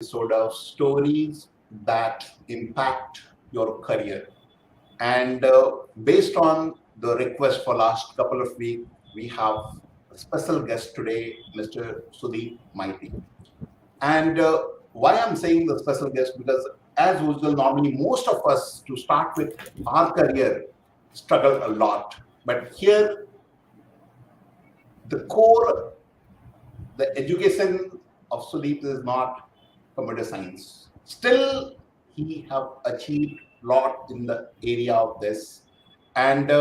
episode of Stories That Impact Your Career. And based on the request for last couple of weeks, we have a special guest today, Mr. Sudip Maiti. And why I'm saying the special guest, because as usual, normally most of us to start with our career struggle a lot. But here, the core, the education of Sudip is not computer science. Still, he have achieved lot in the area of this, and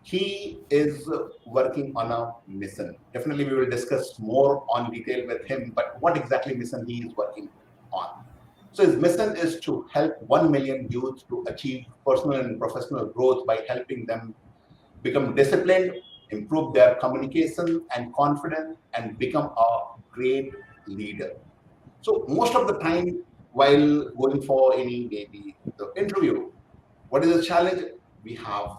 he is working on a mission. Definitely, we will discuss more on detail with him. But what exactly mission he is working on? So his mission is to help 1 million youth to achieve personal and professional growth by helping them become disciplined, improve their communication and confidence, and become a great leader. So most of the time, while going for any maybe the interview, what is the challenge? We have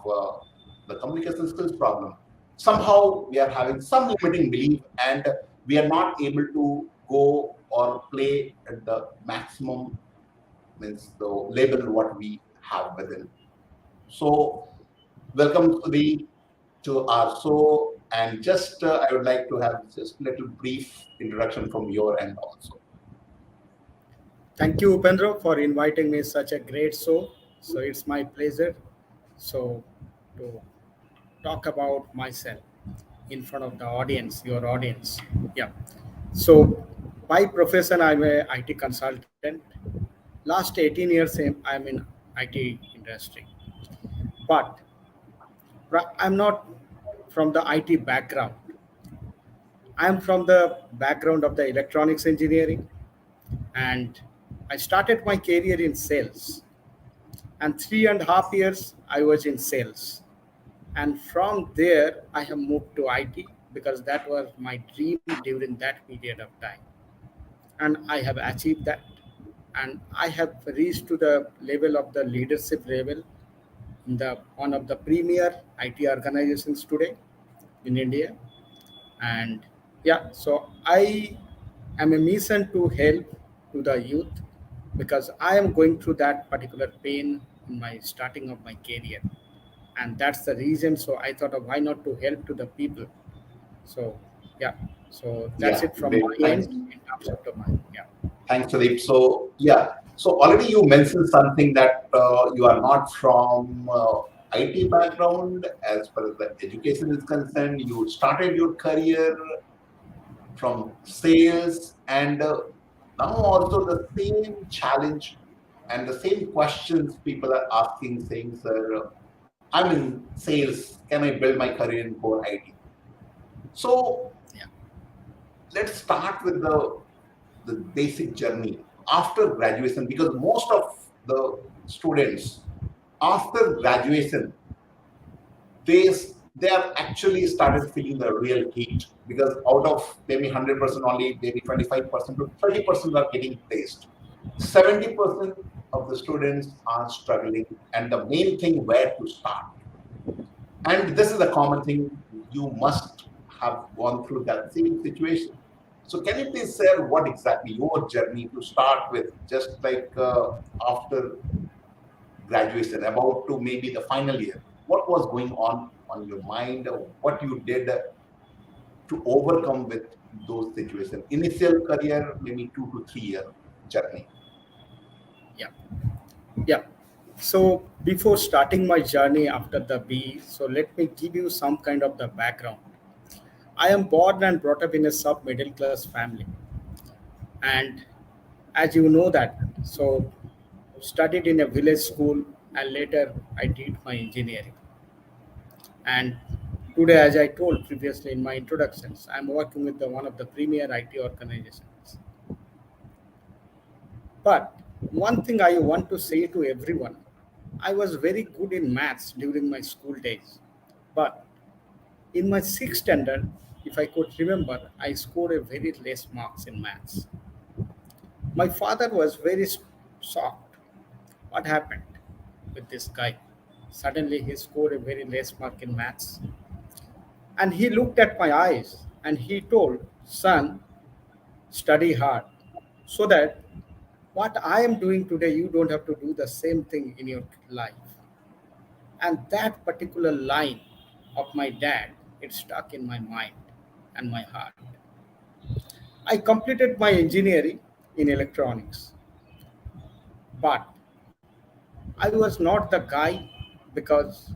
the communication skills problem. Somehow we are having some limiting belief, and we are not able to go or play at the maximum, means the level what we have within. So welcome to our show, and just I would like to have just little brief introduction from your end also. Thank you, Upendra, for inviting me such a great show. So it's my pleasure. So to talk about myself in front of the audience, your audience. Yeah. So by profession, I'm a IT consultant. Last 18 years, I'm in IT industry. But I'm not from the IT background. I'm from the background of the electronics engineering, and I started my career in sales. And 3.5 years I was in sales, and from there I have moved to IT because that was my dream during that period of time, and I have achieved that, and I have reached to the level of the leadership level in the one of the premier IT organizations today in India. And yeah, so I am a mission to help to the youth because I am going through that particular pain in my starting of my career, and that's the reason. So I thought of why not to help to the people. So yeah, so that's Yeah, it from great. my Thanks. end in terms of domain. Yeah. Thanks, Sudip. So yeah, so already you mentioned something that you are not from IT background as far as the education is concerned. You started your career from sales, and now also the same challenge and the same questions people are asking, saying, "Sir, I'm in sales. Can I build my career in core IT?" So Yeah. let's start with the basic journey after graduation, because most of the students after graduation, they they are actually started feeling the real heat, because out of maybe 100% only maybe 25% to 30% are getting placed. 70% of the students are struggling, and the main thing where to start. And this is a common thing, you must have gone through that same situation. So can you please share what exactly your journey to start with, just like after graduation, about to maybe the final year? What was going on your mind? What you did to overcome with those situations? Initial career, maybe 2 to 3 year journey. Yeah. Yeah. So before starting my journey after the B, so let me give you some kind of the background. I am born and brought up in a sub middle class family, and as you know that, so studied in a village school, and later I did my engineering. And today, as I told previously in my introductions, I'm working with one of the premier IT organizations. But one thing I want to say to everyone, I was very good in maths during my school days. But in my sixth standard, if I could remember, I scored a very less marks in maths. My father was very shocked. What happened with this guy? Suddenly he scored a very less mark in maths. And he looked at my eyes and he told, son, study hard so that What I am doing today, you don't have to do the same thing in your life. And that particular line of my dad, it stuck in my mind and my heart. I completed my engineering in electronics, but I was not the guy because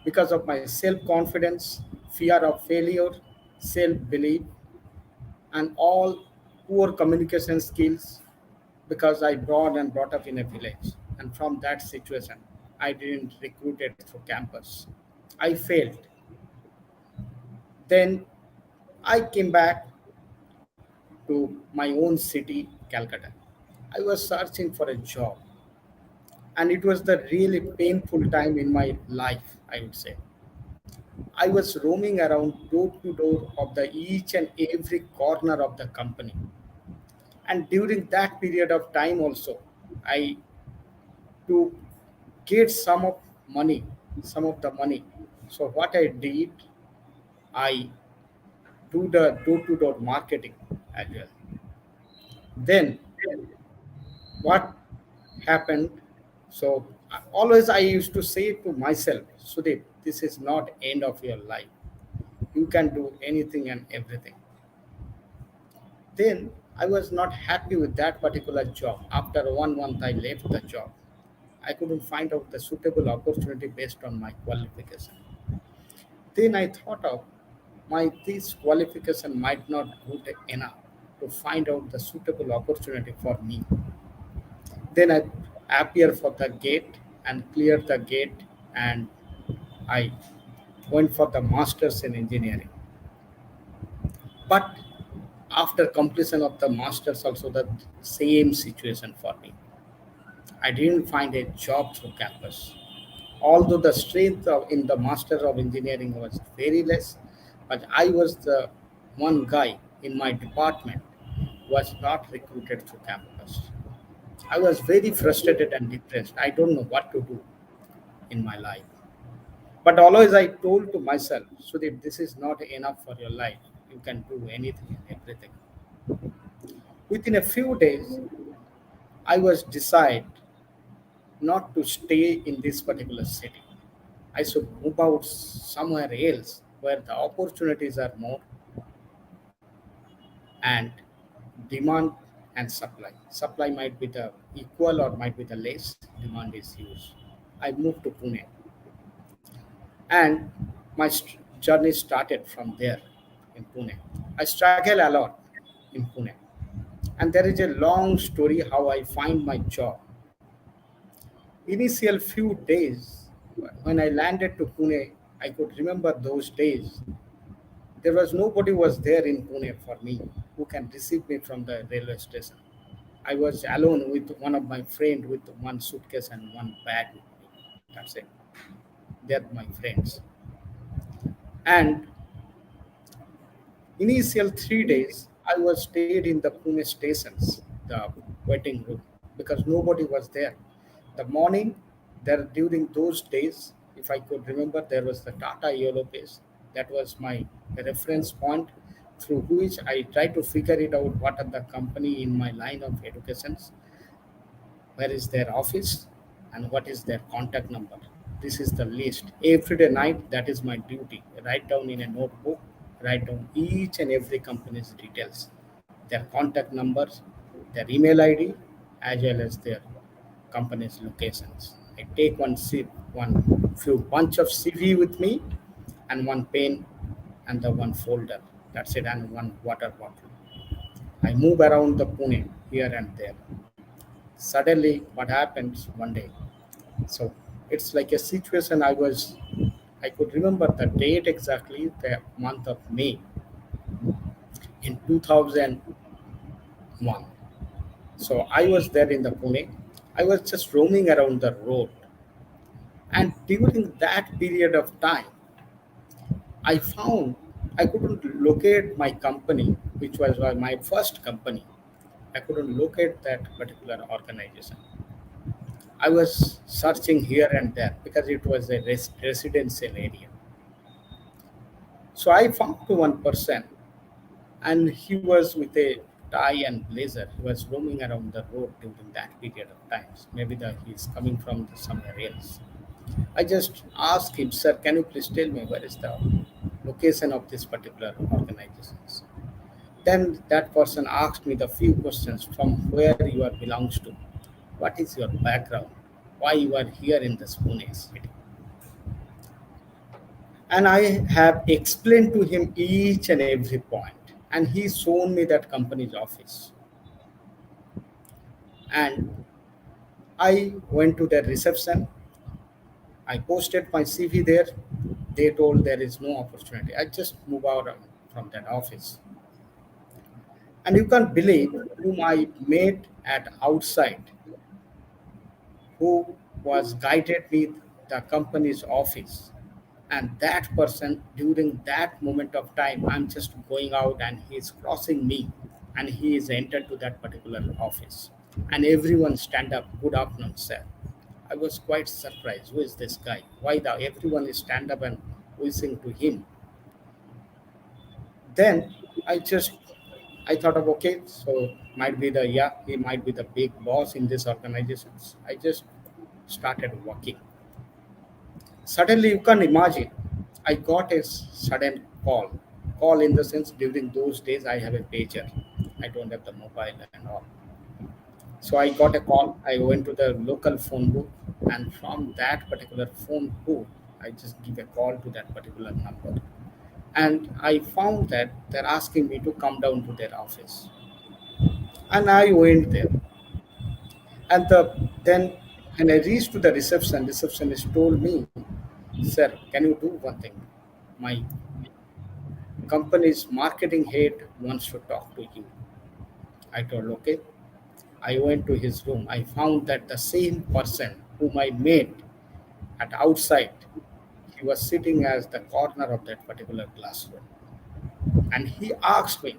of my self-confidence, fear of failure, self-belief, and all poor communication skills because I born and brought up in a village. And from that situation, I didn't recruit it through campus. I failed. Then I came back to my own city, Calcutta. I was searching for a job, and it was the really painful time in my life, I would say. I was roaming around door to door of the each and every corner of the company. And during that period of time also, I to get money, some of the money. So what I did, I do the door to door marketing as well. Then what happened? So always I used to say to myself, Sudip, this is not end of your life. You can do anything and everything. Then I was not happy with that particular job. After 1 month, I left the job. I couldn't find out the suitable opportunity based on my qualification. Then I thought of my this qualification might not good enough to find out the suitable opportunity for me. Then I appear for the gate and cleared the gate, and I went for the masters in engineering. But after completion of the masters, also the same situation for me. I didn't find a job through campus. Although the strength in the Master of Engineering was very less, but I was the one guy in my department who was not recruited through campus. I was very frustrated and depressed. I don't know what to do in my life. But always I told to myself, Sudip, this is not enough for your life. You can do anything and everything. Within a few days, I was decided not to stay in this particular city. I should move out somewhere else where the opportunities are more and demand and supply. Supply might be the equal or might be the less, demand is huge. I moved to Pune and my journey started from there in Pune. I struggle a lot in Pune, and there is a long story how I find my job. Initial few days when I landed to Pune, I could remember those days. There was nobody was there in Pune for me who can receive me from the railway station. I was alone with one of my friend with one suitcase and one bag with me. That's it. They're my friends. And initial 3 days, I was stayed in the Pune stations, the waiting room, because nobody was there. The morning, there during those days, if I could remember, there was the Tata Yellow Pages. That was my reference point through which I tried to figure it out what are the company in my line of educations, where is their office, and what is their contact number. This is the list. Every day night, that is my duty. Write down in a notebook, write down each and every company's details, their contact numbers, their email ID, as well as their company's locations. I take one few bunch of CV with me, and one pen, and the one folder. That's it, and one water bottle. I move around the Pune here and there. Suddenly, what happens one day? So it's like a situation I could remember the date exactly, the month of May in 2001. So I was there in the Pune. I was just roaming around the road. And during that period of time, I found I couldn't locate my company, which was my first company. I couldn't locate that particular organization. I was searching here and there because it was a residential area. So I found to one person, and he was with a tie and blazer. He was roaming around the road during that period of times. Maybe he's coming from somewhere else. I just asked him, sir, can you please tell me where is the location of this particular organizations? Then that person asked me the few questions from where you are belongs to, what is your background, why you are here in this Pune city. And I have explained to him each and every point. And he shown me that company's office. And I went to their reception. I posted my CV there. They told there is no opportunity. I just move out from that office. And you can't believe whom I met at outside, who was guided with the company's office. And that person, during that moment of time, I'm just going out and he's crossing me and he is entered to that particular office. And everyone stand up, good afternoon, sir. I was quite surprised. Who is this guy? Why the everyone is stand up and wishing to him? Then I just I thought of okay, so might be the yeah, he might be the big boss in this organization. I just started walking. Suddenly, you can imagine, I got a sudden call. Call in the sense during those days I have a pager. I don't have the mobile and all. So I got a call. I went to the local phone booth, and from that particular phone booth, I just give a call to that particular number. And I found that they're asking me to come down to their office, and I went there. And then when I reached to the reception, receptionist told me, "Sir, can you do one thing? My company's marketing head wants to talk to you." I told, okay. I went to his room. I found that the same person whom I met at outside, he was sitting as the corner of that particular classroom. And he asked me,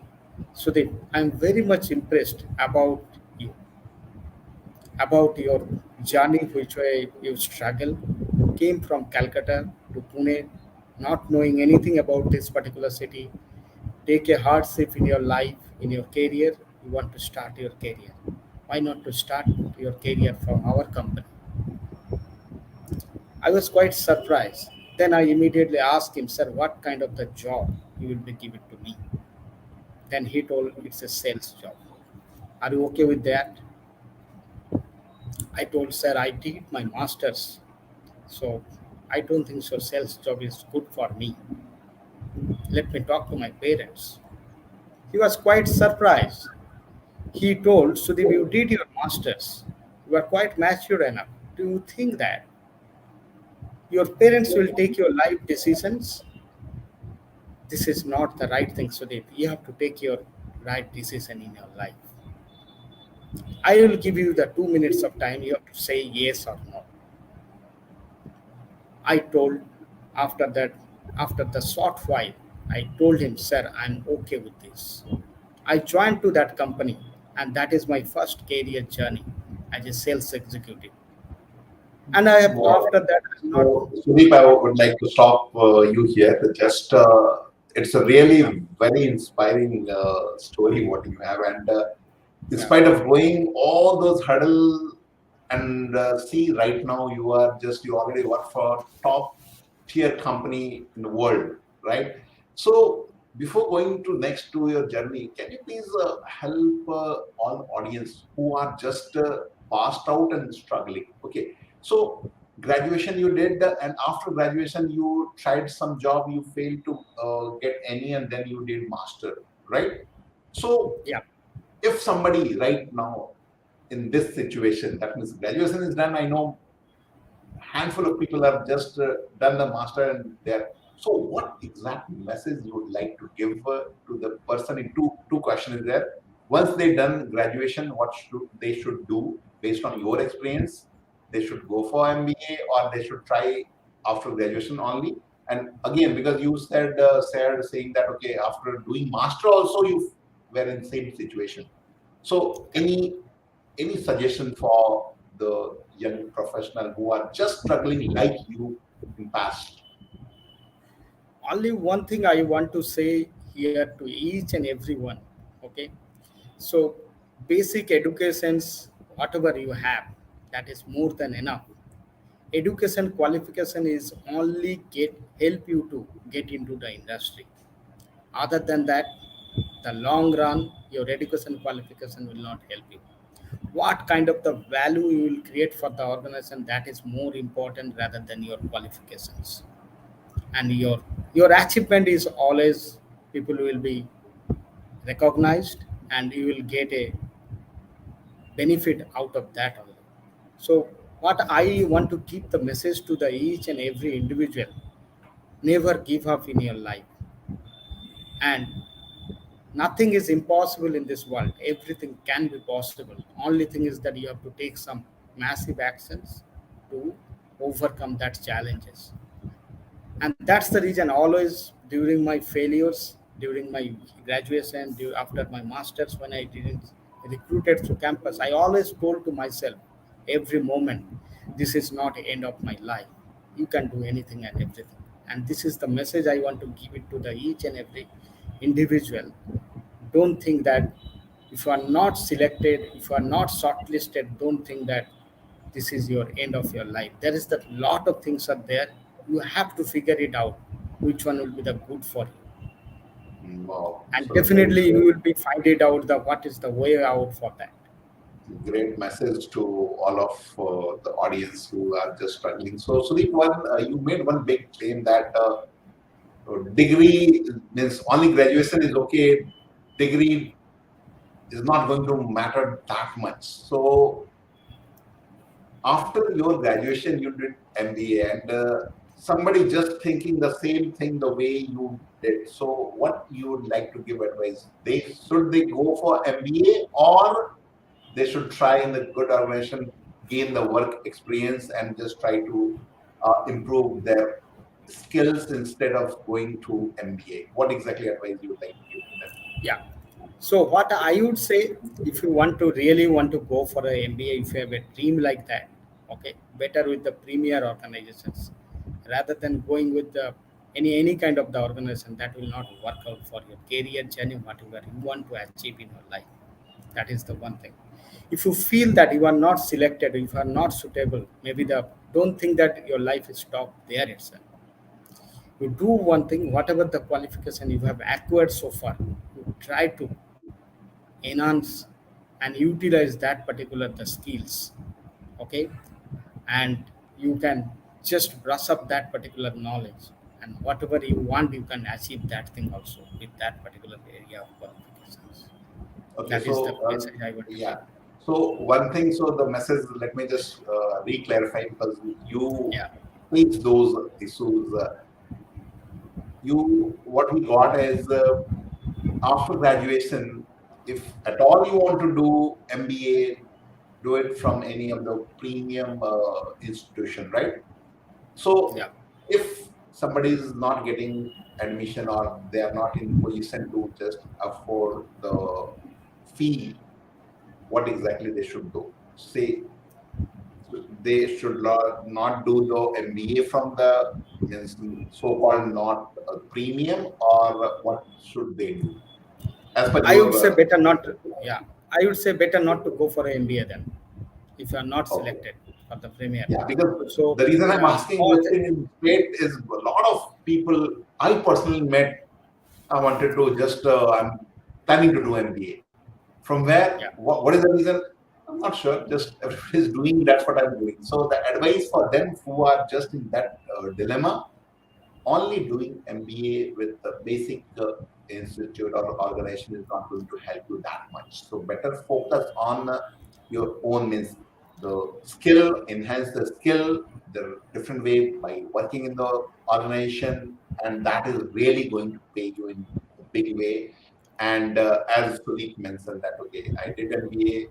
Sudip, I'm very much impressed about you, about your journey which way you struggle, came from Calcutta to Pune, not knowing anything about this particular city, take a hardship in your life, in your career, you want to start your career. Why not to start your career from our company? I was quite surprised. Then I immediately asked him, sir, what kind of the job you will be given to me? Then he told it's a sales job. Are you okay with that? I told, sir, I did my master's. So I don't think so sales job is good for me. Let me talk to my parents. He was quite surprised. He told, Sudip, you did your master's. You are quite mature enough. Do you think that your parents will take your life decisions? This is not the right thing, Sudip. You have to take your right decision in your life. I will give you the 2 minutes of time. You have to say yes or no. I told after that, after the short while, I told him, sir, I'm okay with this. I joined to that company, and that is my first career journey as a sales executive. And I have Wow. after that I'm not So, Sudip, I would like to stop you here. Just it's a really very inspiring story what you have, and in yeah, spite of going all those hurdle and see right now you already work for top tier company in the world, right? So before going to next to your journey, can you please help all the audience who are just passed out and struggling? Okay, so graduation you did, and after graduation you tried some job, you failed to get any, and then you did master, right? So yeah, if somebody right now in this situation, that means graduation is done, I know handful of people have just done the master and they're, so what exact message you would like to give to the person in two questions is there. Once they done graduation, what should they should do based on your experience? They should go for MBA or they should try after graduation only? And again, because you said saying that okay, after doing master also you were in same situation. So yeah. any suggestion for the young professional who are just struggling like you in past? Only one thing I want to say here to each and everyone. Okay, So basic educations, whatever you have, that is more than enough. Education qualification is only get help you to get into the industry. Other than that, the long run, your education qualification will not help you. What kind of the value you will create for the organization, that is more important rather than your qualifications. And your achievement is always, people will be recognized, and you will get a benefit out of that only. So what I want to keep the message to the each and every individual: never give up in your life, and nothing is impossible in this world. Everything can be possible. Only thing is that you have to take some massive actions to overcome that challenges. And that's the reason always during my failures, during my graduation, after my masters, when I didn't recruited through campus, I always told to myself every moment, this is not the end of my life. You can do anything and everything. And this is the message I want to give it to the each and every individual. Don't think that if you are not selected, if you are not shortlisted, don't think that this is your end of your life. There is a lot of things are there. You have to figure it out, which one will be the good for you. Wow. And So very definitely you will be find it out the what is the way out for that. great message to all of the audience who are just struggling. So Sudip, you made one big claim that degree means only graduation is okay. Degree is not going to matter that much. So after your graduation, you did MBA, and somebody just thinking the same thing the way you did. So, what you would like to give advice? They go for MBA, or they should try in the good organization, gain the work experience, and just try to improve their skills instead of going to MBA? What exactly advice you would like to give to them? Yeah. So what I would say, if you want to really want to go for a MBA, if you have a dream like that, okay, better with the premier organizations rather than going with the any kind of the organization that will not work out for your career journey, whatever you want to achieve in your life. That is the one thing. If you feel that you are not selected, if you are not suitable, maybe the don't think that your life is stopped there itself. You do one thing, whatever the qualification you have acquired so far, you try to enhance and utilize that particular the skills, okay, and you can just brush up that particular knowledge, and whatever you want you can achieve that thing also with that particular area of qualifications. Okay, That is the so message I want to yeah. give. So one thing, so the message, let me just re-clarify because you Yeah, face those issues. What we got is after graduation, if at all you want to do MBA, do it from any of the premium institution, right? So yeah. if somebody is not getting admission or they are not in position to just afford the fee, what exactly they should do? Say they should not do the MBA from the means so-called not premium, or what should they do as per I your would say better not to, yeah, I would say better not to go for a MBA then if you are not okay. selected for the premier. Yeah, because So the reason I'm asking all this thing is great is a lot of people I personally met. I wanted to just I'm planning to do MBA. From where? yeah. What is the reason? I'm not sure. Just everybody is doing. That's what I'm doing. So the advice for them who are just in that dilemma, only doing MBA with the basic institute or organization is not going to help you that much. So better focus on your own means the skill, enhance the skill the different way by working in the organization, and that is really going to pay you in a big way. And as Sudip mentioned that okay, I did MBA,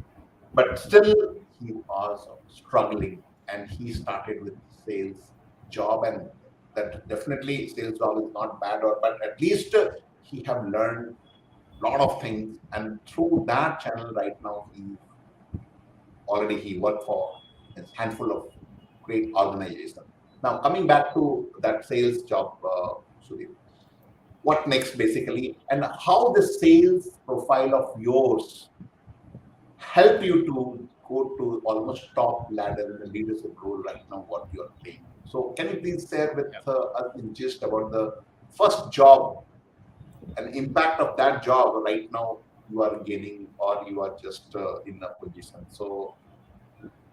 but still he was struggling, and he started with sales job, and that definitely sales job is not bad, or but at least he have learned a lot of things, and through that channel right now he worked for a handful of great organizations. Now coming back to that sales job, Sudhir, what next basically, and how the sales profile of yours help you to go to almost top ladder in the leadership role right now, what you're playing. So can you please share with Yeah. us in gist about the first job and impact of that job right now you are gaining, or you are just in a position. So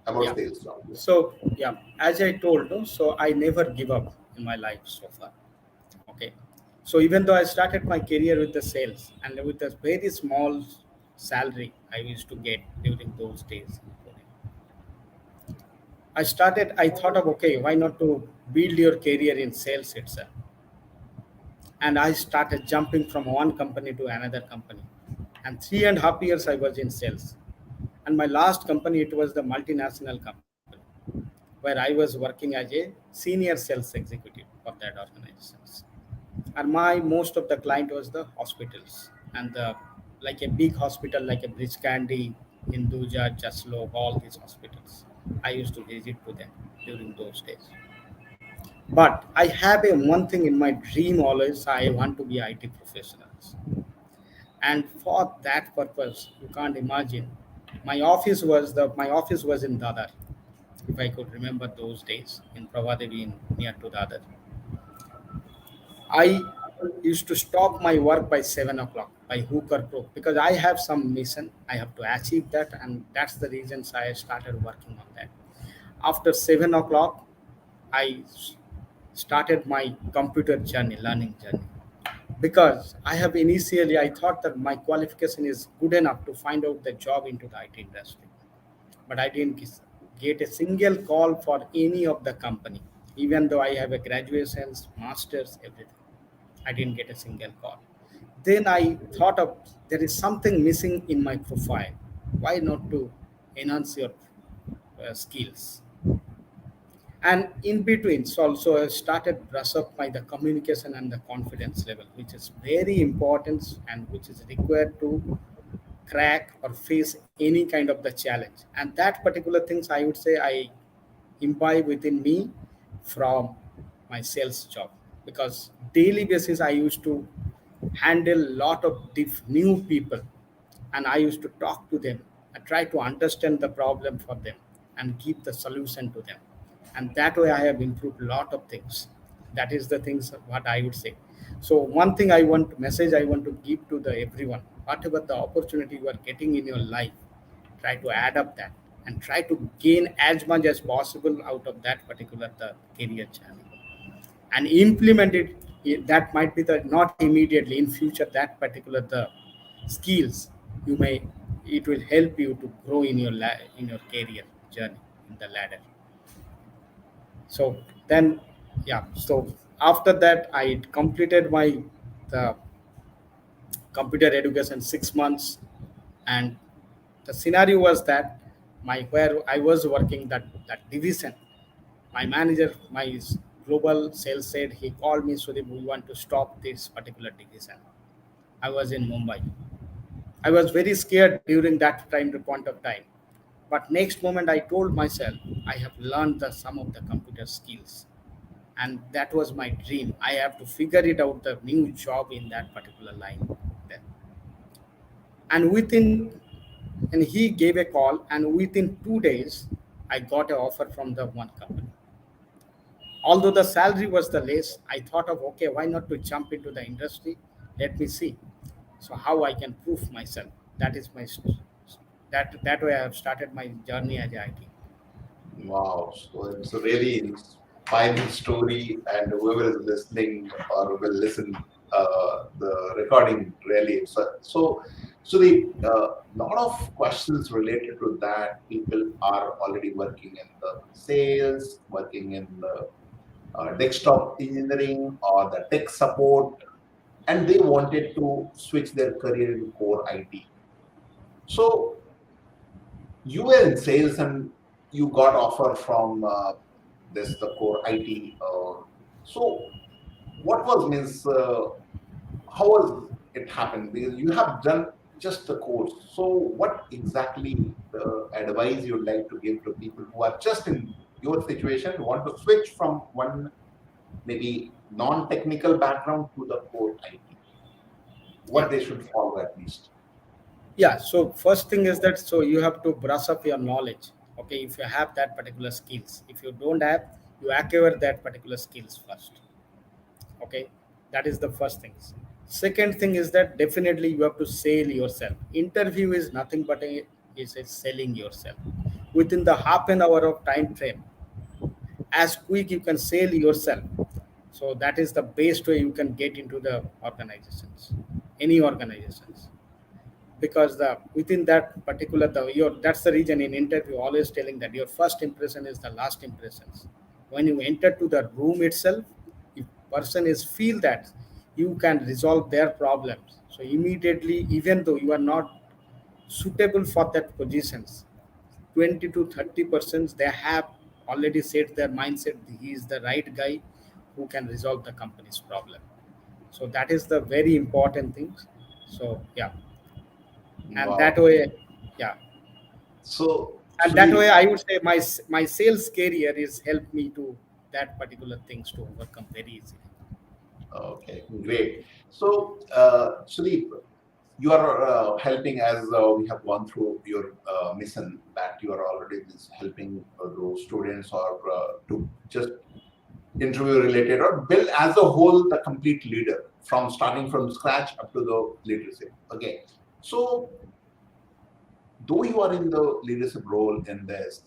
about Yeah. sales job. Yeah. So yeah, as I told, no, so I never give up in my life so far. Okay. So even though I started my career with the sales and with a very small salary I used to get during those days, I thought of, okay, why not to build your career in sales itself? And I started jumping from one company to another company. And 3.5 years I was in sales. And my last company, it was the multinational company where I was working as a senior sales executive for that organizations. And my most of the client was the hospitals and the like a big hospital like a Bridge Candy, Hinduja, Jaslo, all these hospitals. I used to visit to them during those days. But I have a one thing in my dream always. I want to be IT professionals, and for that purpose, you can't imagine. My office was in Dadar, if I could remember those days in Pravadevi near to Dadar. I used to stop my work by 7 o'clock by hook or crook because I have some mission. I have to achieve that, and that's the reasons I started working on that. After 7 o'clock, I started my computer journey, learning journey. Because I thought that my qualification is good enough to find out the job into the IT industry. But I didn't get a single call for any of the company, even though I have a graduations, masters, everything. I didn't get a single call. Then I thought of there is something missing in my profile. Why not to enhance your skills? And in between, so also I started brush up by the communication and the confidence level, which is very important and which is required to crack or face any kind of the challenge. And that particular things I would say I imbibe within me from my sales job, because daily basis I used to handle lot of new people, and I used to talk to them and try to understand the problem for them and give the solution to them. And that way I have improved a lot of things. That is the things what I would say. So one thing I want message I want to give to the everyone, whatever the opportunity you are getting in your life, try to add up that and try to gain as much as possible out of that particular the career channel and implement it. That might be the not immediately in future, that particular the skills you may, it will help you to grow in your in your career journey in the ladder. So then, yeah, so after that I completed my the computer education 6 months. And the scenario was that my where I was working, that division, my manager, my global sales said, he called me, Sudip, we want to stop this particular division. I was in Mumbai. I was very scared during that point of time. But next moment I told myself, I have learned the some of the computer skills. And that was my dream. I have to figure it out the new job in that particular line. There. And and he gave a call, and within 2 days, I got an offer from the one company. Although the salary was the less, I thought of, okay, why not to jump into the industry? Let me see. So how I can prove myself. That is my that way I have started my journey as a IT. Wow. So it's a really inspiring story, and whoever is listening or will listen the recording really. So the lot of questions related to that. People are already working in the sales, working in the desktop engineering or the tech support, and they wanted to switch their career into core IT. So you were in sales and you got offer from this the core IT. So what was means how was it happened? Because you have done just the course. So what exactly the advice you'd like to give to people who are just in your situation, want to switch from one maybe non-technical background to the core IT, what Yeah. they should follow at least. Yeah. So first thing is that so you have to brush up your knowledge. Okay, if you have that particular skills. If you don't have, you acquire that particular skills first. Okay, that is the first thing. Second thing is that definitely you have to sell yourself. Interview is nothing but a selling yourself within the half an hour of time frame. As quick you can sell yourself. So that is the best way you can get into the organizations, any organizations, because the within that particular the your that's the reason in interview always telling that your first impression is the last impressions. When you enter to the room itself, if person is feel that you can resolve their problems, so immediately, even though you are not suitable for that positions, 20 to 30% they have already set their mindset he is the right guy who can resolve the company's problem. So that is the very important things. So yeah, and that Wow. way, yeah, So, and that way Sudip, I would say my sales career is helped me to that particular things to overcome very easily. okay, great. So, Sudip, you are helping as we have gone through your mission that you are already helping those students or to just interview related or build as a whole the complete leader from starting from scratch up to the leadership. Okay. So, though you are in the leadership role in this,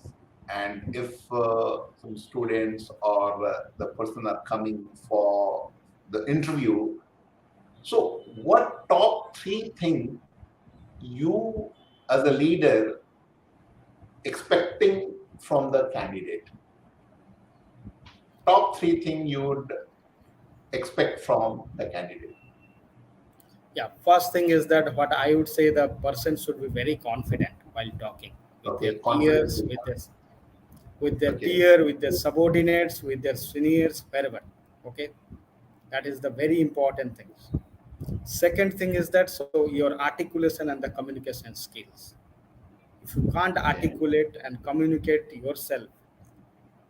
and if some students or the person are coming for the interview, so what top three things you as a leader expecting from the candidate? Top three things you would expect from the candidate. Yeah, first thing is that what I would say the person should be very confident while talking with their Okay, confidence. peers, with their Okay, peer, with their subordinates, with their seniors, wherever. Okay, that is the very important things. Second thing is that so your articulation and the communication skills. If you can't okay, articulate and communicate yourself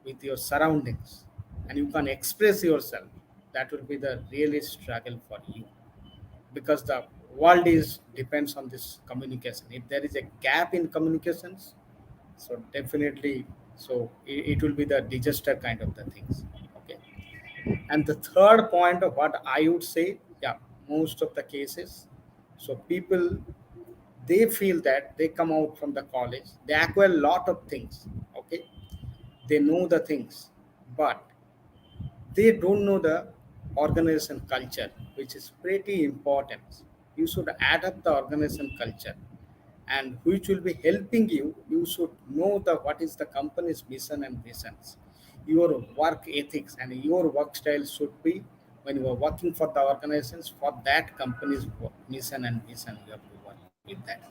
with your surroundings and you can express yourself, that will be the really struggle for you, because the world is depends on this communication. If there is a gap in communications, so definitely, so it will be the disaster kind of the things. Okay, and the third point of what I would say, yeah, most of the cases, so people, they feel that they come out from the college, they acquire a lot of things. Okay, they know the things, but they don't know the organization culture, which is pretty important. You should adapt the organization culture, and which will be helping you. You should know the what is the company's mission and visions. Your work ethics and your work style should be when you are working for the organizations for that company's mission and vision. You have to work with that.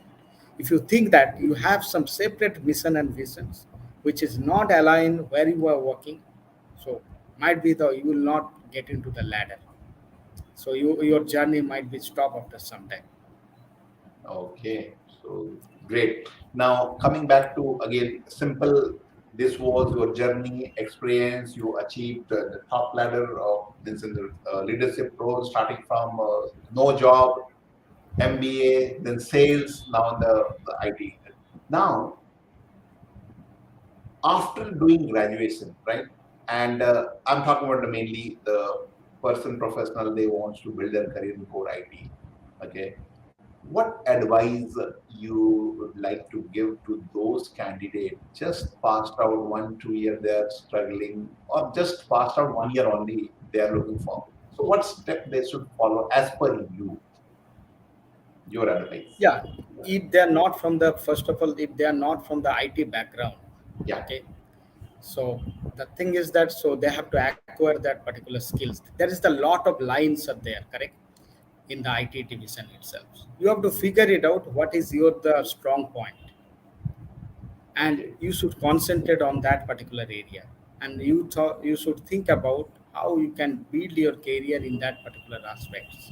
If you think that you have some separate mission and visions which is not aligned where you are working, so might be the you will not get into the ladder. So your journey might be stop after some time. okay. So great. Now coming back to again simple. This was your journey experience. You achieved the top ladder of this in the leadership role, starting from no job, MBA, then sales, now in the IT. Now, after doing graduation, right? And I'm talking about mainly the person professional they wants to build their career in core IT. Okay, what advice you would like to give to those candidates just passed out 1 2 year they're struggling, or just passed out 1 year only they're looking for? So, what step they should follow as per you, your advice? Yeah, if they are not from the first of all, if they are not from the IT background, Yeah. okay. So the thing is that so they have to acquire that particular skills. There is a lot of lines are there, correct, in the IT division itself. You have to figure it out what is your the strong point, and Okay. you should concentrate on that particular area, and you should think about how you can build your career in that particular aspects.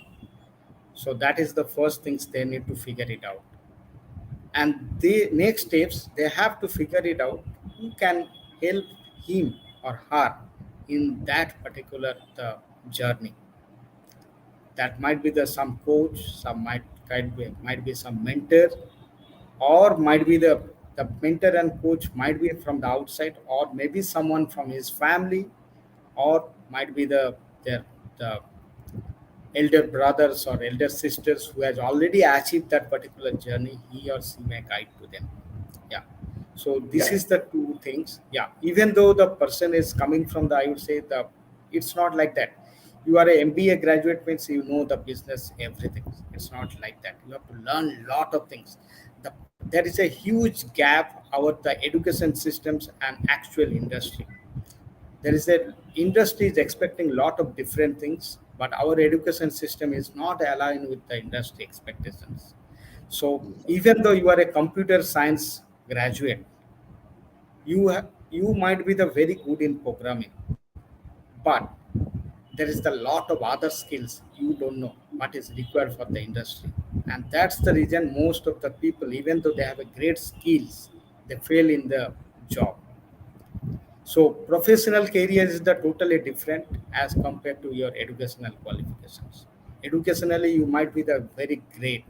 So that is the first things they need to figure it out, and the next steps they have to figure it out who can help him or her in that particular the journey. That might be the some coach, some might be some mentor, or might be the mentor and coach might be from the outside, or maybe someone from his family, or might be the elder brothers or elder sisters who has already achieved that particular journey. He or she may guide to them. Yeah. So this Yeah, is the two things. Yeah. Even though the person is coming from the, I would say the, it's not like that. You are a MBA graduate means you know the business everything. It's not like that. You have to learn lot of things. There is a huge gap about the education systems and actual industry. There is a industry is expecting a lot of different things, but our education system is not aligned with the industry expectations. So even though you are a computer science graduate, you might be the very good in programming, but there is a lot of other skills you don't know what is required for the industry. And that's the reason most of the people, even though they have a great skills, they fail in the job. So professional career is the totally different as compared to your educational qualifications. Educationally, you might be the very great,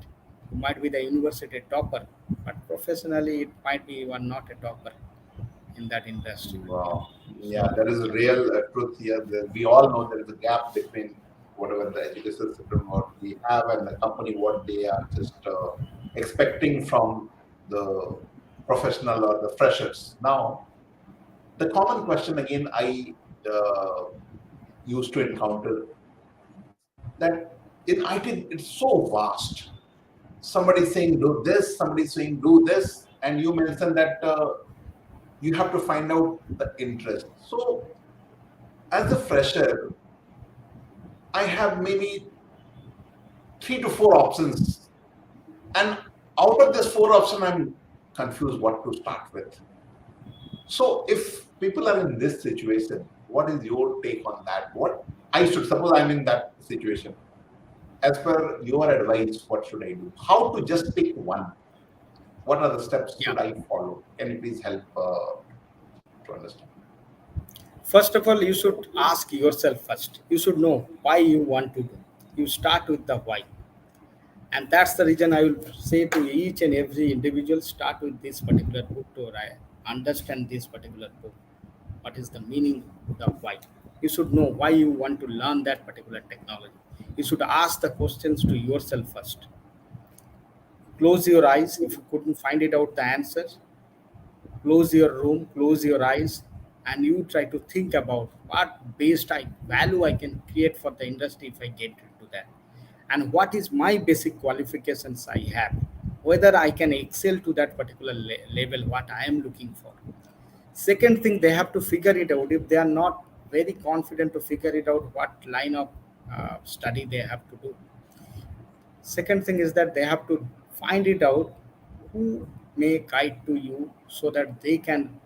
you might be the university topper, but professionally, it might be you are not a topper in that industry. wow. Yeah, So there is a yeah, real truth here. We all know there is a gap between whatever the education system what we have and the company what they are just expecting from the professional or the freshers. Now, the common question again I uh, used to encounter that in IT it's so vast. Somebody saying do this, somebody saying do this, and you mentioned that you have to find out the interest. So as a fresher, I have maybe 3 to 4 options, and out of this 4 option, I'm confused what to start with. So if people are in this situation, what is your take on that? What I should suppose I'm in that situation. As per your advice, what should I do? How to just pick one? What are the steps yeah. should I follow? Can you please help to understand? First of all, you should ask yourself first. You should know why you want to do. You start with the why. And that's the reason I will say to each and every individual, start with this particular book to understand this particular book. What is the meaning, the why? You should know why you want to learn that particular technology. You should ask the questions to yourself first. Close your eyes if you couldn't find it out the answer. Close your room, close your eyes, and you try to think about what value I can create for the industry if I get into that, and what is my basic qualifications I have, whether I can excel to that particular level what I am looking for. Second thing, they have to figure it out. If they are not very confident to figure it out, what line of study they have to do. Second thing is that they have to find it out who may guide to you so that they can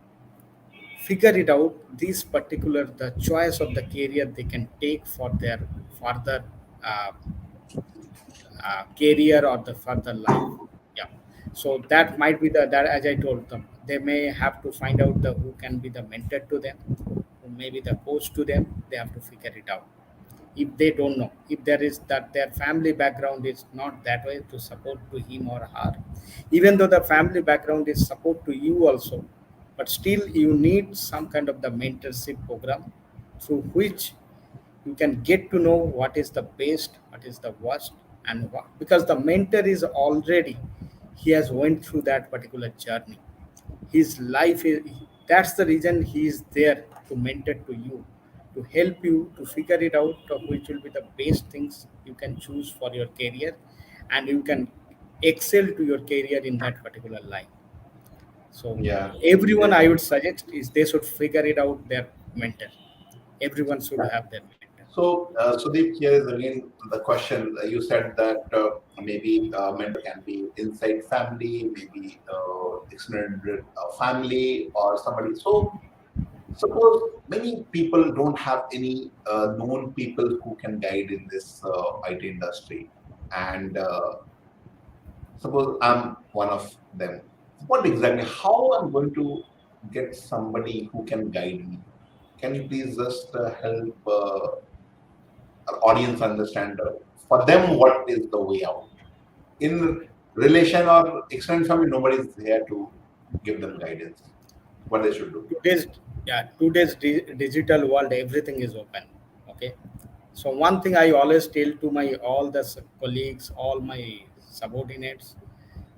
figure it out this particular the choice of the career they can take for their further uh, career or the further life. Yeah. So that might be the that as I told them, they may have to find out the who can be the mentor to them, who may be the coach to them. They have to figure it out. If they don't know, if there is that their family background is not that way to support to him or her, even though the family background is support to you also, but still you need some kind of the mentorship program through which you can get to know what is the best, what is the worst, and what, because the mentor is already, he has went through that particular journey. His life is, that's the reason he is there to mentor to you, to help you to figure it out of which will be the best things you can choose for your career, and you can excel to your career in that particular line. So Yeah. everyone I would suggest is they should figure it out their mentor. Everyone should have their mentor. So, Sudip, here is again the question. You said that maybe mentor can be inside family, maybe extended family, or somebody. So, suppose many people don't have any known people who can guide in this IT industry, and suppose I'm one of them. What exactly? How I'm going to get somebody who can guide me? Can you please just help? our audience understand for them what is the way out. In relation or extended family, nobody is here to give them guidance what they should do. today's digital world, everything is open. Okay, so one thing I always tell to my all the colleagues, all my subordinates,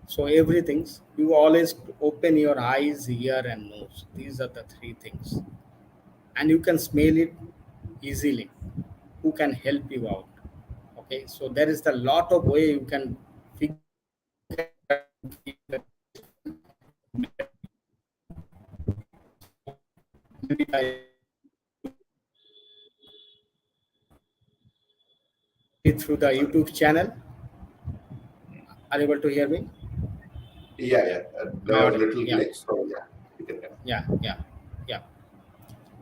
so everything's you always open your eyes, ear and nose. These are the three things, and you can smell it easily who can help you out. Okay, so there is a lot of way you can figure it out who can be the best one mentor to you. So maybe by maybe through the Sorry. YouTube channel. Are you able to hear me? Yeah, yeah. Am There I was audible? little Yeah, glitch, so yeah, you can continue. yeah, yeah, yeah.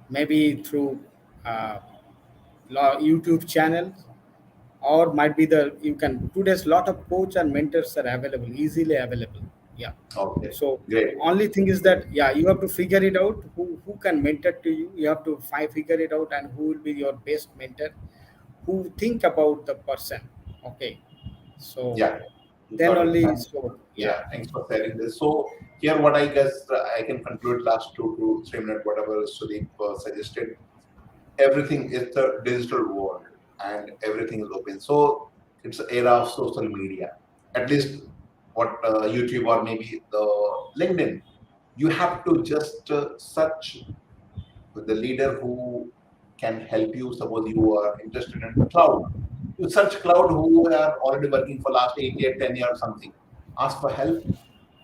Maybe through uh, YouTube channel, or might be the you can today's lot of coach and mentors are available, easily available. Yeah. Okay, So great. only thing is that yeah, you have to figure it out who can mentor to you. You have to figure it out and who will be your best mentor, who think about the person. Okay, so Yeah, then got it. only Thanks. so Yeah, yeah. thanks for sharing this. So here, what I guess I can conclude last 2 to 3 minutes, whatever Sudip suggested. Everything is the digital world, and everything is open. So it's an era of social media. At least what YouTube or maybe the LinkedIn, you have to just search with the leader who can help you. Suppose you are interested in cloud, you search cloud who are already working for last 8 years, 10 years, something. Ask for help.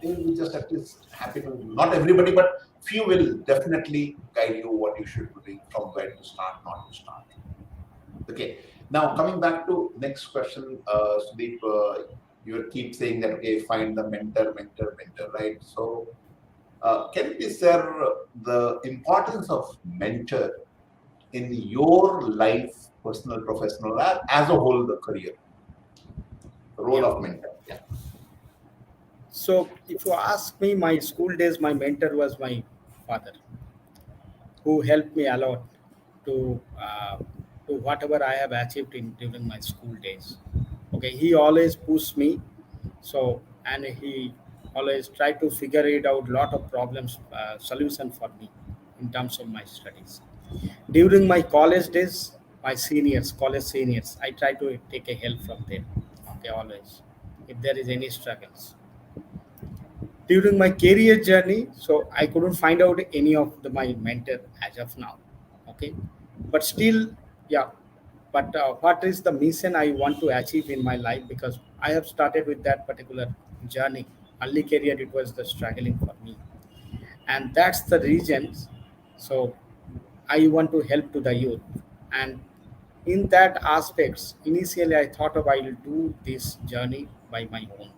They will be just at least happy to. Not everybody, but few will definitely guide you what you should be doing, from where to start, not to start. Okay. Now coming back to next question, Sudeep, you will keep saying that okay, find the mentor, mentor, mentor, right? So can you please share the importance of mentor in your life, personal, professional, as a whole, the career, the role Yeah. of mentor? Yeah. So if you ask me, my school days, my mentor was my father, who helped me a lot to whatever I have achieved in during my school days. Okay, he always pushed me, so and he always tried to figure it out lot of problems solution for me in terms of my studies. During my college days, my seniors, college seniors, I try to take a help from them. Okay, always if there is any struggles during my career journey, so I couldn't find out any of my mentor as of now. Okay, but still, yeah, but what is the mission I want to achieve in my life, because I have started with that particular journey. Early career, it was the struggling for me, and that's the reasons. So I want to help to the youth, and in that aspects, initially I thought of I will do this journey by my own.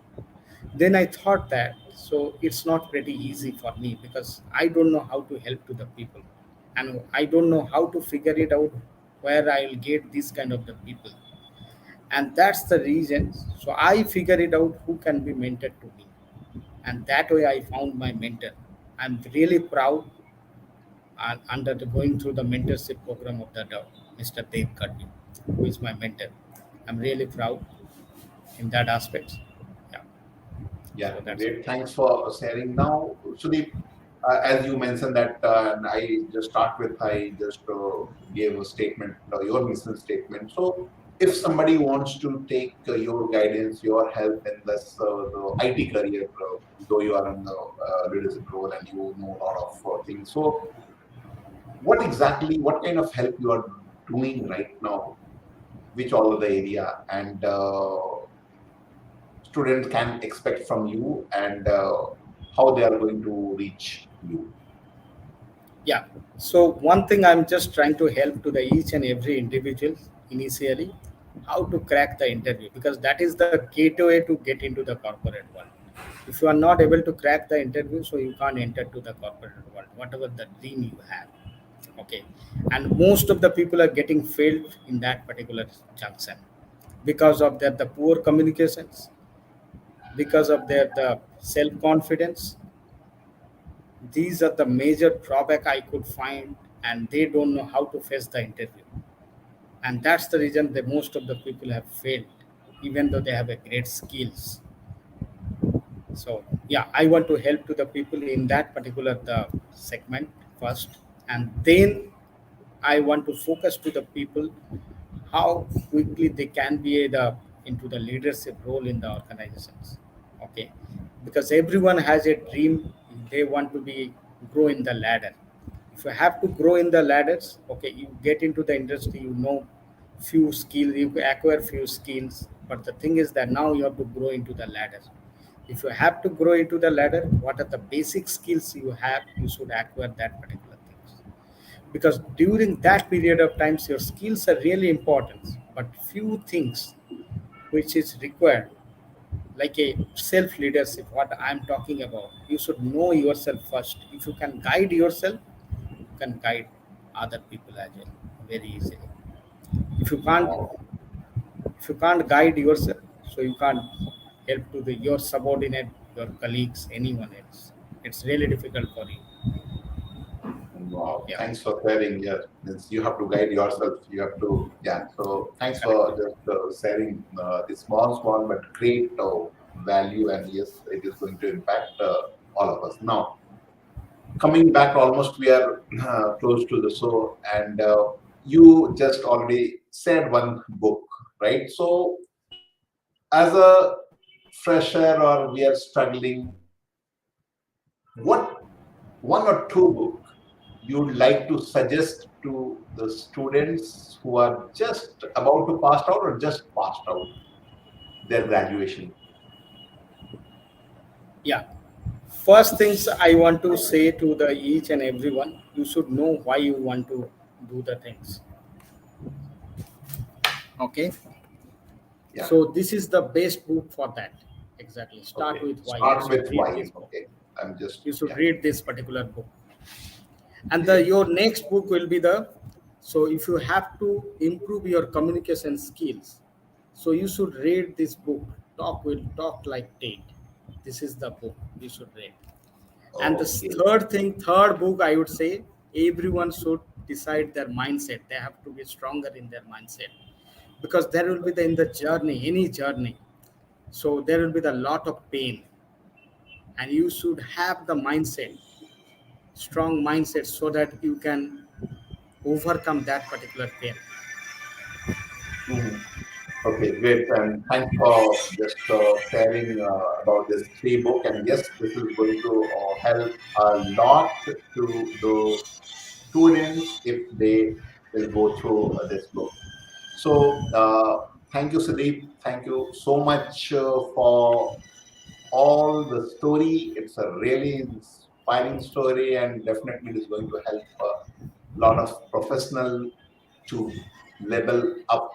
Then I thought that so it's not pretty easy for me, because I don't know how to help to the people, and I don't know how to figure it out where I will get this kind of the people, and that's the reason. So I figure it out who can be mentored to me, and that way I found my mentor. I'm really proud under the going through the mentorship program of the Mr. Dave Kadvi, who is my mentor. I'm really proud in that aspect. Yeah. Yeah, So that's it. great. Thanks for sharing. Now, Sudeep, as you mentioned that, and I just start with, I just gave a statement, your mission statement. So, if somebody wants to take your guidance, your help in this the IT career, though you are in the leadership role and you know a lot of things, so what exactly, what kind of help you are doing right now, which all of the area, and students can expect from you, and how they are going to reach you. Yeah. So one thing I'm just trying to help to the each and every individual initially, how to crack the interview, because that is the gateway to get into the corporate world. If you are not able to crack the interview, so you can't enter to the corporate world, whatever the dream you have. Okay, and most of the people are getting failed in that particular junction because of their the poor communications, because of their the self confidence. These are the major drawback I could find, and they don't know how to face the interview. and that's the reason that most of the people have failed, even though they have a great skills. So yeah, I want to help to the people in that particular the segment first, and then I want to focus to the people how quickly they can be into the leadership role in the organizations. Okay, because everyone has a dream, they want to be grow in the ladder. If you have to grow in the ladders, okay, you get into the industry, you know few skills, you acquire few skills, but the thing is that now you have to grow into the ladder. If you have to grow into the ladder, what are the basic skills you have, you should acquire that particular things, because during that period of times your skills are really important, but few things which is required, like a self leadership, what I'm talking about, you should know yourself first. If you can guide yourself, you can guide other people as well very easily. If you can't, Wow. if you can't guide yourself, so you can't help to the your subordinate, your colleagues, anyone else. It's really difficult for you. Wow. Yeah, Thanks for sharing. Yeah, means you have to guide yourself. You have to, yeah. So thanks for correct. just sharing this small but great value. And yes, it is going to impact all of us. Now, coming back, almost we are close to the show, and you just already said one book, right? So, as a fresher or we are struggling, what one or two book you'd like to suggest to the students who are just about to pass out or just passed out their graduation? Yeah, first things I want to say to the each and everyone, you should know why you want to do the things. Okay, Yeah. so this is the best book for that. Exactly, start Okay. with why. You Start should with read why. this book. Okay. I'm just, You should yeah. read this particular book, and the Great. your next book will be the, so if you have to improve your communication skills, so you should read this book, talk like Tate. This is the book you should read. And the Okay. third book, I would say everyone should decide their mindset. They have to be stronger in their mindset, because there will be the in the journey, any journey. So there will be the lot of pain, and you should have the mindset, strong mindset, so that you can overcome that particular pain. Mhm. Okay, great. And thanks for just sharing about this three book. And yes, this is going to help a lot to the students if they will go through this book. So, thank you, Sudip. Thank you so much for all the story. It's a really inspiring story, and definitely it is going to help a lot of professional to level up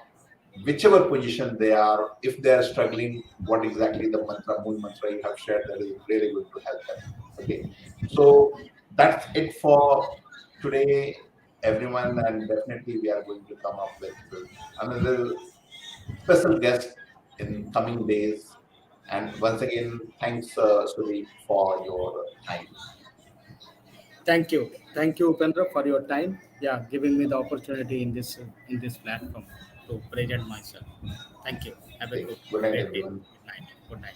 whichever position they are. If they are struggling, what exactly the mantra, moon mantra you have shared, that is really going to help them. Okay, so that's it for today, everyone, and definitely we are going to come up with another special guest in coming days. And once again, thanks, Sudip, for your time. Thank you, Upendra, for your time. Yeah, giving me the opportunity in this platform to present myself. Thank you. Have a Okay, good night, great day. everyone. Good night. Good night.